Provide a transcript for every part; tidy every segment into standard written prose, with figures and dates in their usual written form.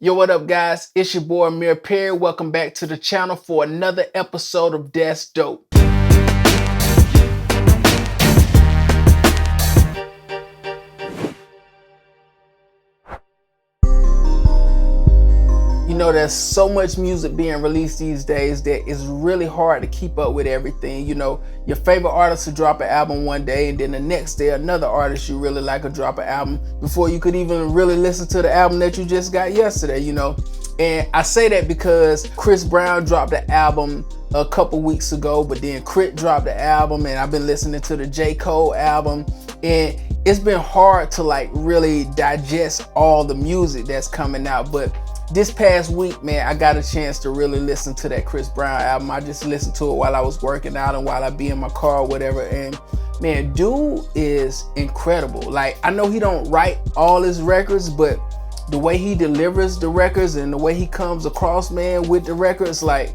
Yo, what up, guys? It's your boy Amir. Welcome back to the channel for another episode of That's Dope. You know, there's so much music being released these days that it's really hard to keep up with everything. You know, your favorite artist will drop an album one day, and then the next day another artist you really like will drop an album before you could even really listen to the album that you just got yesterday, you know. And I say that because Chris Brown dropped the album a couple weeks ago, but then Crit dropped the album, and I've been listening to the J. Cole album, and it's been hard to like really digest all the music that's coming out. But this past week, man, I got a chance to really listen to that Chris Brown album. I just listened to it while I was working out and while I be in my car or whatever. And man, dude is incredible. Like, I know he don't write all his records, but the way he delivers the records and the way he comes across, man, with the records, like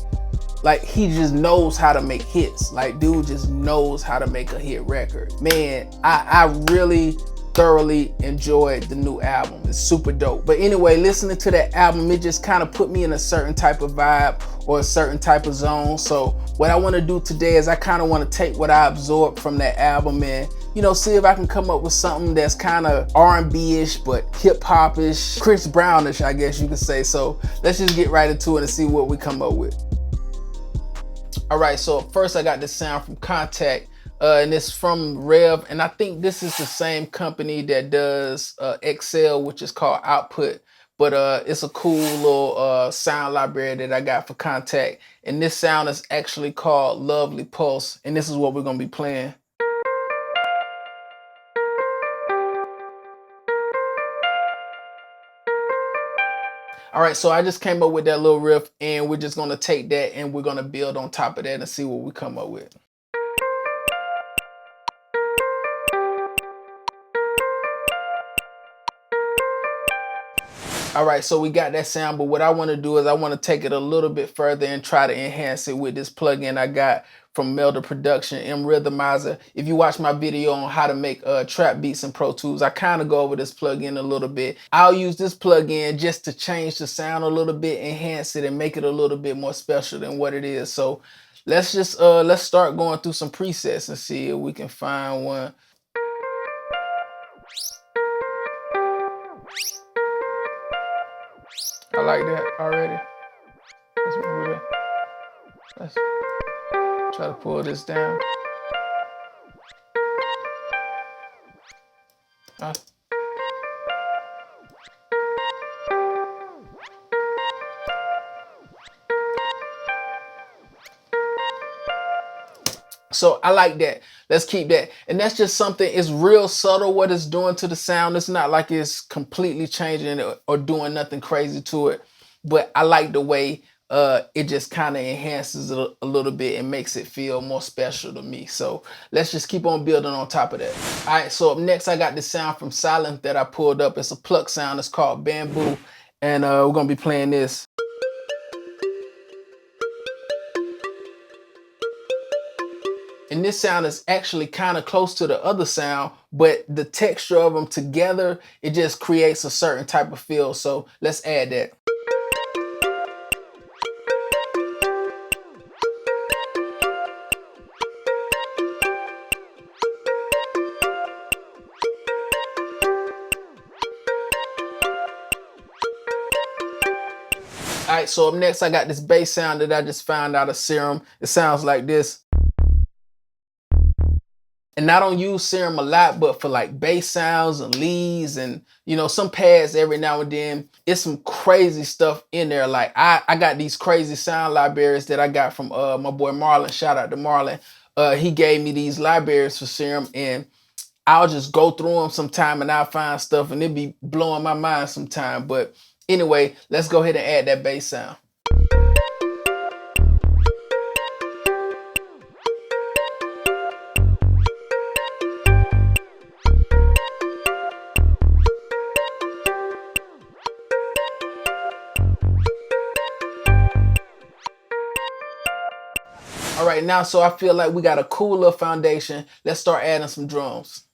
he just knows how to make hits. Like, dude just knows how to make a hit record. Man, I really thoroughly enjoyed the new album. It's super dope. But anyway, listening to that album, it just kind of put me in a certain type of vibe or a certain type of zone. So what I want to do today is I kind of want to take what I absorbed from that album and, you know, see if I can come up with something that's kind of R&B-ish but hip-hop-ish, Chris Brownish, I guess you could say. So let's just get right into it and see what we come up with. All right, so first I got this sound from Contact. And it's from Rev, and I think this is the same company that does Excel, which is called Output. But it's a cool little sound library that I got for Contact. And this sound is actually called Lovely Pulse, and this is what we're gonna be playing. All right, so I just came up with that little riff, and we're just gonna take that and we're gonna build on top of that and see what we come up with. All right, so we got that sound, but what I want to do is I want to take it a little bit further and try to enhance it with this plugin I got from Melder Production, M Rhythmizer. If you watch my video on how to make trap beats in Pro Tools, I kind of go over this plugin a little bit. I'll use this plugin just to change the sound a little bit, enhance it, and make it a little bit more special than what it is. So let's just let's start going through some presets and see if we can find one. I like that already. Let's move it. Let's try to pull this down. So I like that. Let's keep that. And that's just something, it's real subtle what it's doing to the sound. It's not like it's completely changing it or doing nothing crazy to it. But I like the way it just kind of enhances it a little bit and makes it feel more special to me. So let's just keep on building on top of that. All right, so up next I got this sound from Silent that I pulled up. It's a pluck sound. It's called Bamboo. And we're going to be playing this. And this sound is actually kind of close to the other sound, but the texture of them together, it just creates a certain type of feel. So let's add that. All right, so up next I got this bass sound that I just found out of Serum. It sounds like this. And I don't use Serum a lot, but for like bass sounds and leads and, you know, some pads every now and then, it's some crazy stuff in there. Like I got these crazy sound libraries that I got from my boy Marlon. Shout out to Marlon. He gave me these libraries for Serum, and I'll just go through them sometime and I'll find stuff and it be blowing my mind sometime. But anyway, let's go ahead and add that bass sound. All right, now, so I feel like we got a cool little foundation. Let's start adding some drums.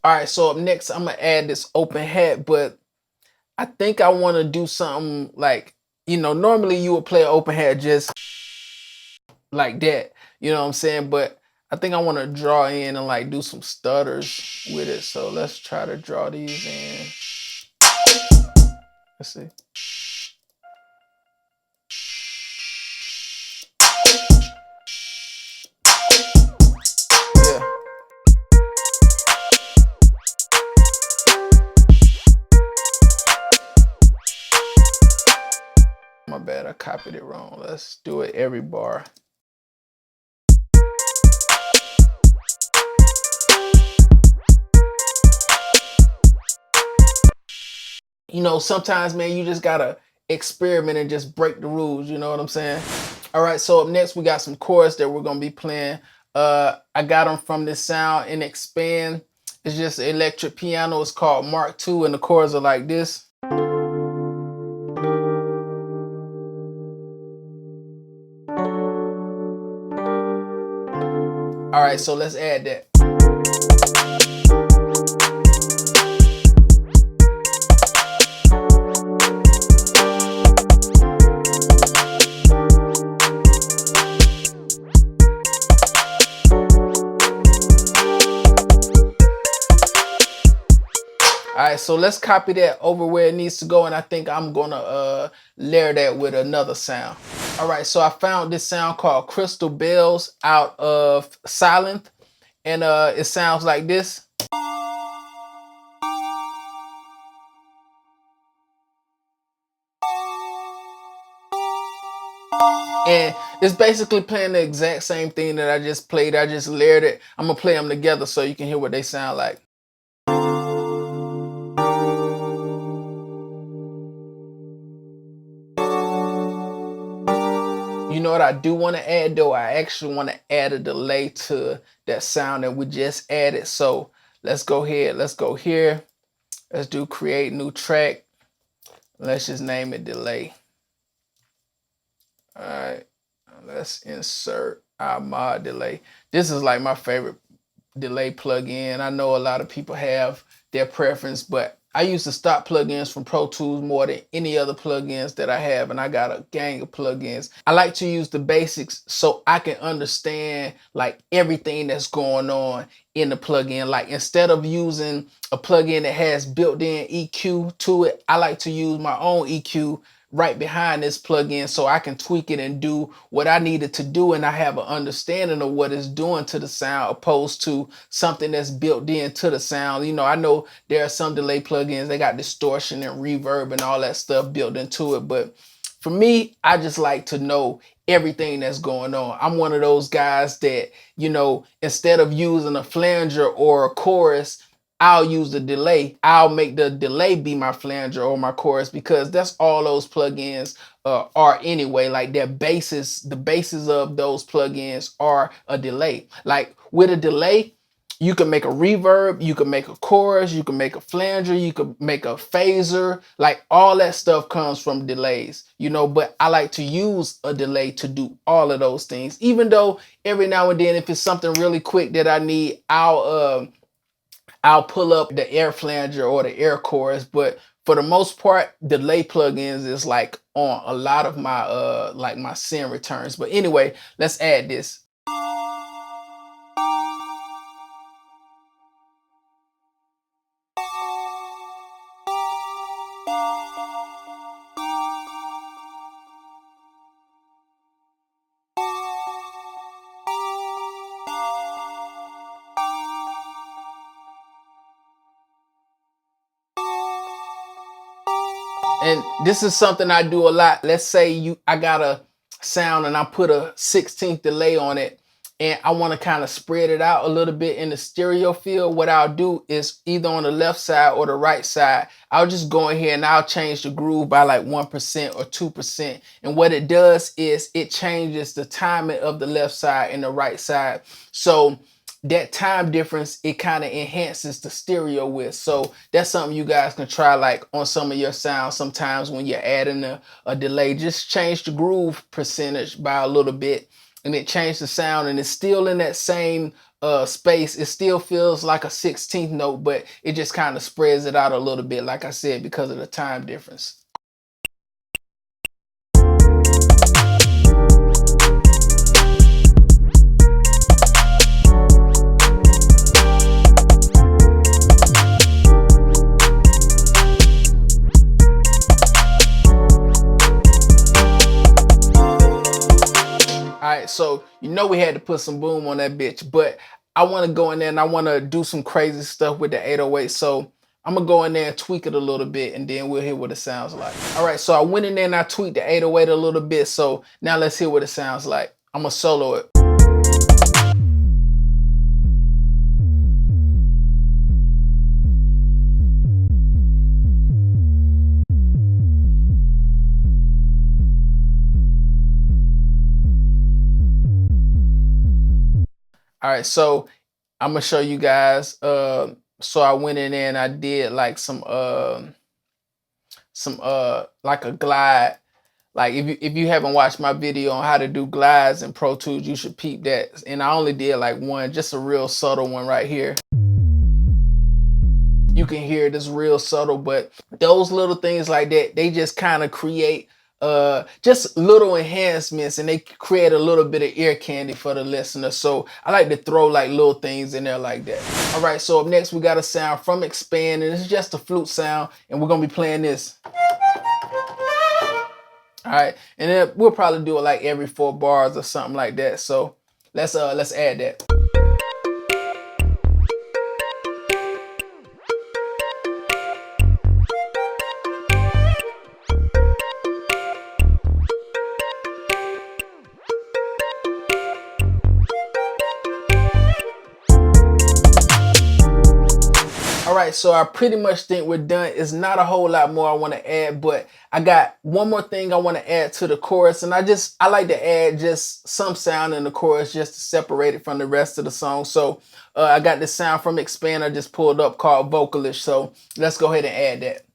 All right, so up next, I'm gonna add this open hat, but I think I want to do something like, normally you would play an open hat just like that, you know what I'm saying? But I think I want to draw in and like do some stutters with it. So let's try to draw these in. Let's see. Yeah. My bad, I copied it wrong. Let's do it every bar. Sometimes, man, you just gotta experiment and just break the rules, you know what I'm saying? All right, so up next we got some chords that we're gonna be playing. I got them from this Sound and Expand. It's just an electric piano. It's called Mark II, and the chords are like this. All right, so let's add that. All right, so let's copy that over where it needs to go, and I think I'm gonna layer that with another sound. All right, so I found this sound called Crystal Bells out of Silent, and it sounds like this. And it's basically playing the exact same thing that I just played. I just layered it. I'm gonna play them together so you can hear what they sound like. You know what I do want to add though? I actually want to add a delay to that sound that we just added. So let's go ahead. Let's go here. Let's do create new track. Let's just name it delay. All right. Let's insert our mod delay. This is like my favorite delay plugin. I know a lot of people have their preference, but I use the stock plugins from Pro Tools more than any other plugins that I have, and I got a gang of plugins. I like to use the basics so I can understand like everything that's going on in the plugin. Like instead of using a plugin that has built-in EQ to it, I like to use my own EQ right behind this plugin so I can tweak it and do what I needed to do, and I have an understanding of what it's doing to the sound opposed to something that's built into the sound. I know there are some delay plugins, they got distortion and reverb and all that stuff built into it, but for me, I just like to know everything that's going on. I'm one of those guys that, instead of using a flanger or a chorus, I'll use the delay. I'll make the delay be my flanger or my chorus because that's all those plugins are anyway. Like the basis of those plugins are a delay. Like with a delay, you can make a reverb, you can make a chorus, you can make a flanger, you can make a phaser. Like all that stuff comes from delays, but I like to use a delay to do all of those things. Even though every now and then, if it's something really quick that I need, I'll pull up the air flanger or the air chorus, but for the most part, delay plugins is like on a lot of my like my send returns. But anyway, let's add this. And this is something I do a lot. Let's say I got a sound and I put a 16th delay on it and I want to kind of spread it out a little bit in the stereo field. What I'll do is either on the left side or the right side, I'll just go in here and I'll change the groove by like 1% or 2%. And what it does is it changes the timing of the left side and the right side. So that time difference, it kind of enhances the stereo width. So that's something you guys can try like on some of your sounds. Sometimes when you're adding a delay, just change the groove percentage by a little bit and it changed the sound, and it's still in that same space, it still feels like a 16th note, but it just kind of spreads it out a little bit, like I said, because of the time difference. Alright, so you know we had to put some boom on that bitch, but I want to go in there and I want to do some crazy stuff with the 808. So I'm going to go in there and tweak it a little bit, and then we'll hear what it sounds like. Alright, so I went in there and I tweaked the 808 a little bit. So now let's hear what it sounds like. I'm going to solo it. All right, so I'm gonna show you guys. So I went in there and I did like some like a glide. Like if you haven't watched my video on how to do glides in Pro Tools, you should peep that. And I only did like one, just a real subtle one right here. You can hear it is real subtle, but those little things like that, they just kind of create just little enhancements, and they create a little bit of ear candy for the listener. So I like to throw like little things in there like that. All right, so up next we got a sound from Expand, and it's just a flute sound, and we're gonna be playing this. All right, and then we'll probably do it like every 4 bars or something like that. So let's add that. All right, so I pretty much think we're done. It's not a whole lot more I want to add, but I got one more thing I want to add to the chorus, and I like to add just some sound in the chorus just to separate it from the rest of the song. So I got this sound from Expand I just pulled up called Vocalist. So let's go ahead and add that.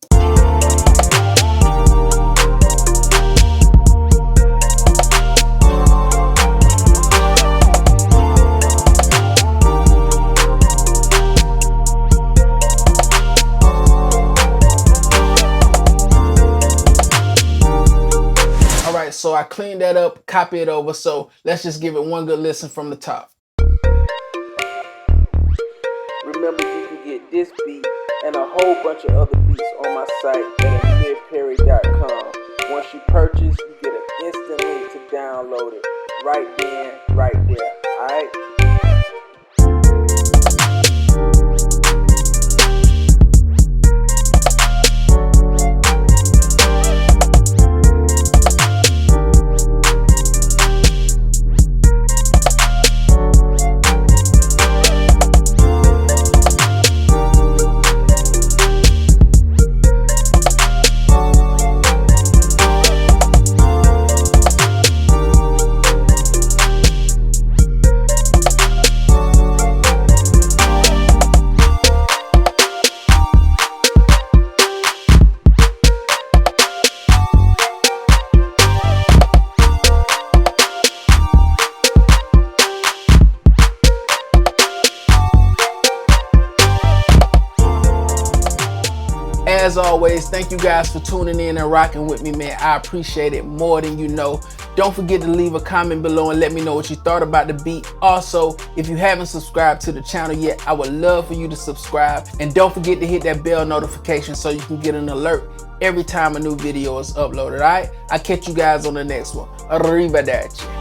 So I cleaned that up, copy it over. So let's just give it one good listen from the top. Remember, you can get this beat and a whole bunch of other beats on my site at amirperry.com. Once you purchase, you get an instant link to download it right then, right there. All right. As always, thank you guys for tuning in and rocking with me, man. I appreciate it more than you know. Don't forget to leave a comment below and let me know what you thought about the beat. Also, if you haven't subscribed to the channel yet, I would love for you to subscribe. And don't forget to hit that bell notification so you can get an alert every time a new video is uploaded, all right? I'll catch you guys on the next one. Arrivederci.